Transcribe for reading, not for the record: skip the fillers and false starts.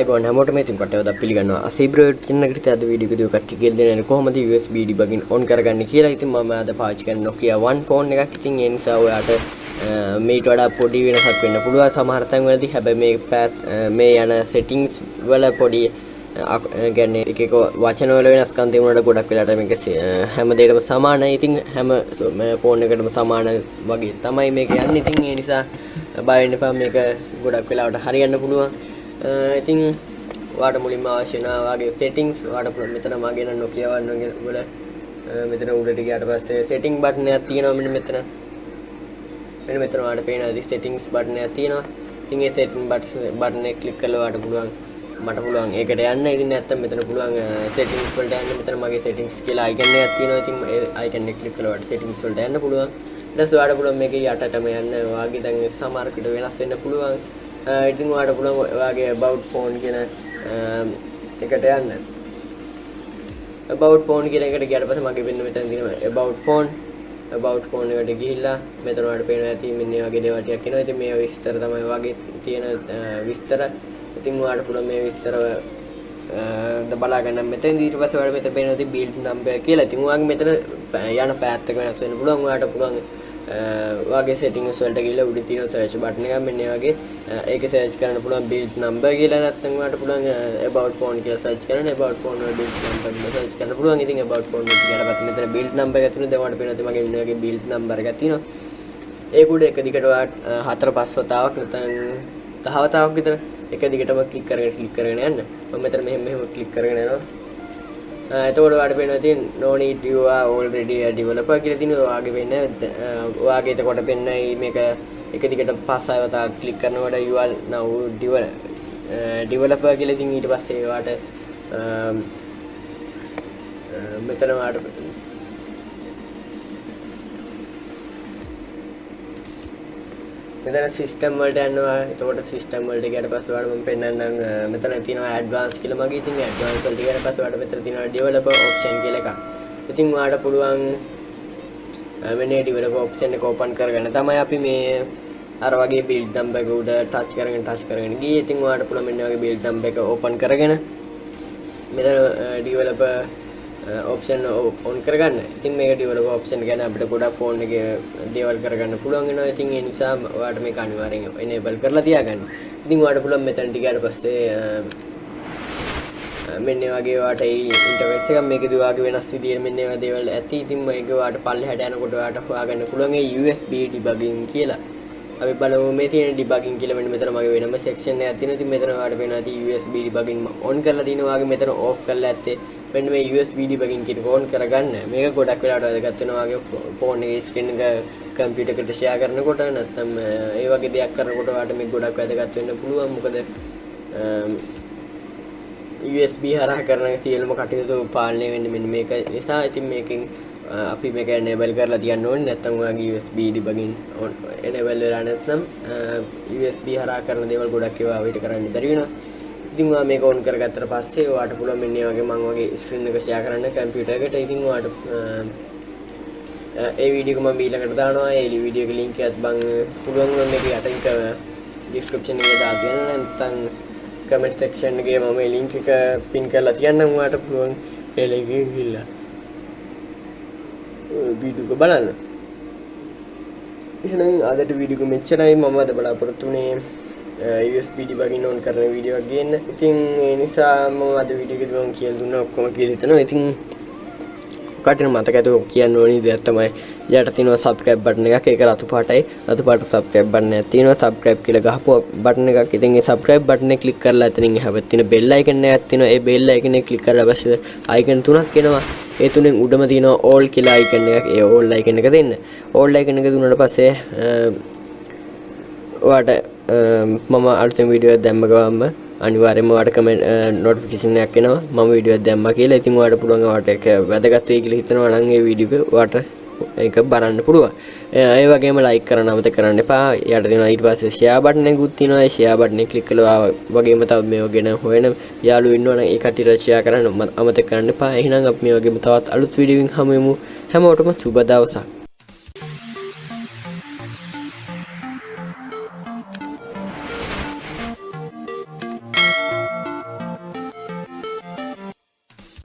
iPhone හැමෝටම ඉතින් කොටවද පිළිගන්නවා අසීබ්‍රෝඩ් channel එකට අද වීඩියෝ එකක් ටිකක් කියලා දෙන්නේ කොහොමද USB debugging on කරගන්නේ කියලා. ඉතින් මම අද පාවිච්චි කරන Nokia 1 phone එකක්. ඉතින් ඒ නිසා ඔයාට මේට වඩා පොඩි වෙනසක් වෙන්න පුළුවන් සමහර තැන් වලදී. හැබැයි මේ යන settings වල පොඩි කියන්නේ එක වචන වල වෙනස්කම් තිබුණාට ගොඩක් වෙලාට මේක හැම දෙයකටම සමානයි. ඉතින් හැම phone එකකටම සමාන වගේ තමයි මේක යන්නේ. ඉතින් ඒ නිසා බය වෙන්න එපා, මේක ගොඩක් වෙලාවට හරියන්න පුළුවන්. ඉතින් ඔයාලට මුලින්ම අවශ්‍ය වෙන වාගේ settings ඔයාලට මෙතන මගේ නම් Nokia 1 වල මෙතන උඩට ගියාට පස්සේ setting button එකක් තියෙනවා. මෙන්න මෙතන ඔයාලට පේනවා settings button එකක් තියෙනවා. ඉතින් ඒ setting button එක click කරලා ඔයාලට පුළුවන් මට පුළුවන් ඒකට යන්න. ඉතින් නැත්තම් මෙතන පුළුවන් settings වලට යන්න. මෙතන මගේ settings කියලා icon එකක් තියෙනවා. ඉතින් ඒ icon එක click කරලා ඔයාලට settings වලට යන්න පුළුවන්. ඊට පස්සේ ඔයාලට පුළුවන් මේකේ යටටම යන්න. ඔයාගේ දැන් සමහරකට වෙනස් වෙන්න පුළුවන්. ඉතින් ඔයාලට පුළුවන් ඔයාගේ about phone කියන එකට යන්න. about phone කියන එකට ගියාට පස්සේ මගේ වෙන්න මෙතන තියෙනවා about phone එකට ගිහිල්ලා මෙතන ඔයාලට පේනවා ඇති මෙන්න මේ වගේ දේවල් ටිකක් එනවා. ඉතින් මේ විස්තර තමයි ඔයාගේ තියෙන විස්තර. ඉතින් ඔයාලට පුළුවන් මේ විස්තර බලා ගන්න මෙතන. ඊට පස්සේ ඔයාලට මෙතන පේනවා build number කියලා. ඉතින් ඔයාගේ මෙතන යන path එක වෙනස් වෙන්න පුළුවන්. ඔයාලට පුළුවන් ඔයාගේ settings වලට ගිහලා උඩ තියෙන search button එක මෙන්න වගේ ඒකේ search කරන්න පුළුවන් build number කියලා. නැත්නම් ඔයාලට පුළුවන් about phone කියලා search කරන්න. about phone වල build number කියලා search කරන්න පුළුවන්. ඉතින් about phone එක ගියාට පස්සේ මෙතන build number එක තියෙනවා. දැන් ඔයාලට පේනවා මගේ මෙන්න වගේ build number එකක් තියෙනවා. ඒක උඩ එක දිගට ඔයාලට 4-5 වතාවක් නැත්නම් 10 වතාවක් විතර එක දිගටම click කරගෙන යන්න. මම මෙතන මෙහෙම click කරගෙන යනවා. එතකොට ඔයාලට පේනවා තියෙන no need you are already a developer කියලා තියෙනවා. ඔයාගේ වෙන්නේ ඔයාගේ එතකොට පෙන්නයි මේක එක දිගට 5-6 වතාවක් click කරනකොට you are now developer කියලා. ඉතින් ඊට පස්සේ ඔයාලට මෙතන ඔයාලට මෙතන system වලට යනවා. එතකොට system වලට ගියාට පස්සේ ඔයාලට මම පෙන්නන්නම් මෙතන තියෙනවා advanced කියලා මගේ. ඉතින් advanced වලට ගියාට පස්සේ ඔයාලට මෙතන තියෙනවා developer option කියලා එකක්. ඉතින් ඔයාලට පුළුවන් මෙන්න developer option එක open කරගන්න තමයි අපි මේ අර වගේ build number එක උඩ touch කරගෙන ගියේ. ඉතින් ඔයාලට පුළුවන් මෙන්න වගේ build number එක open කරගෙන මෙතන developer option on කරගන්න. ඉතින් මේක developer option ගැන අපිට ගොඩක් phone එකේ දේවල් කරගන්න පුළුවන් වෙනවා. ඉතින් ඒ නිසා ඔයාලට මේක අනිවාර්යෙන් enable කරලා තියාගන්න. ඉතින් ඔයාලට පුළුවන් මෙතන ටිකකට පස්සේ මෙන්න වගේ ඔයාලට මේ interface එක මේකදී ඔයාගේ වෙනස් විදියට මෙන්න ඒවා දේවල් ඇති. ඉතින් මේක ඔයාලට පල්ලෙහාට යනකොට ඔයාලට හොයාගන්න පුළුවන් ඒ USB debugging කියලා. අපි බලමු මේ තියෙන debugging කියලා. මෙන්න මෙතන මගේ වෙනම section එකක් තියෙනවා. ඉතින් මෙතන ඔයාලට වෙනවා USB debugging on කරලා දිනවා. ඔයාගේ මෙතන off කරලා ඇත්තේ මෙන්න මේ USB debugging කියන එක on කරගන්න. මේක ගොඩක් වෙලාවට වැදගත් වෙනවා. ඔයාගේ phone එකේ screen එක computer එකට share කරනකොට නැත්නම් ඒ වගේ දෙයක් කරනකොට ඔයාලට මේක ගොඩක් වැදගත් වෙන්න පුළුවන්. මොකද USB හරහා කරන සියලුම කටයුතු පාලනය වෙන්නේ මෙන්න මේක නිසා. ඉතින් මේකෙන් අපි මේක enable කරලා තියන්න ඕනේ. නැත්නම් ඔයාගේ USB debugging enable වෙලා නැත්නම් USB හරහා කරන දේවල් ගොඩක් ඒවා අපිට කරන්න බැරි වෙනවා. ඉතින් ඔයා මේක on කරගත්තට පස්සේ ඔයාට පුළුවන් මෙන්න මේ වගේ මම වගේ screen එක share කරන්න computer එකට. ඉතින් ඔයාට ඒ වීඩියෝ එක මම ඊළඟට දානවා. ඒ වීඩියෝ එකේ link එකත් බං පුළුවන් නම් මේක යටින් description එකේ දාලා තියන්න. නැත්නම් comment section එකේ මම මේ link එක pin කරලා තියන්නම්. ඔයාට පුළුවන් ඒ link එක ගිහලා වීඩියෝ එක බලන්න. එහෙනම් අදට වීඩියෝ එක මෙච්චරයි. මම අද බලාපොරොත්තු වෙන්නේ USB debugging on කරන වීඩියෝ එකක් ගේන්න. ඉතින් ඒ නිසා මම අද වීඩියෝ එකේදී මම කියලා දුන්නා ඔක්කොම කියලා හිතනවා. ඉතින් කටින් මතක ඇතුව කියන්න ඕනි දෙයක් තමයි යට තියෙනවා subscribe button එකක්. ඒක රතු පාටයි. රතු පාට subscribe button එකක් තියෙනවා. subscribe කියලා ගහපුවා button එකක්. ඉතින් ඒ subscribe button එක click කරලා එතනින් එහා පැත්තේ තියෙන bell icon එකක් තියෙනවා. ඒ bell icon එක click කරලා පස්සේ icon තුනක් එනවා. ඒ තුනෙන් උඩම තියෙනවා all කියලා icon එකක්. ඒ all icon එක දෙන්න. all icon එක දුන්නාට පස්සේ ඔයාට මම අලුතෙන් වීඩියෝ එකක් දැම්ම ගමන්ම අනිවාර්යයෙන්ම ඔයාට කමෙන්ට් notification එකක් එනවා මම වීඩියෝ එකක් දැම්මා කියලා. ඉතින් ඔයාට පුළුවන් ඔයාට ඒක වැදගත් වෙයි කියලා හිතනවා නම් ඒ වීඩියෝ එක ඔයාට ඒක බලන්න පුළුවන්. ඒ වගේම like කරන්න අමතක කරන්න එපා. යට දෙනවා ඊට පස්සේ share button එකකුත් තියෙනවා. ඒ share button එක click කළා වගේම තව මේ වගේ නම් හොයන යාළුවෝ ඉන්නවනම් ඒ කට්ටියට share කරන්න අමතක කරන්න එපා. එහෙනම් අපි මේ වගේම තවත් අලුත් වීඩියෝ එකකින් හමු වෙමු. හැමෝටම සුබ දවසක්.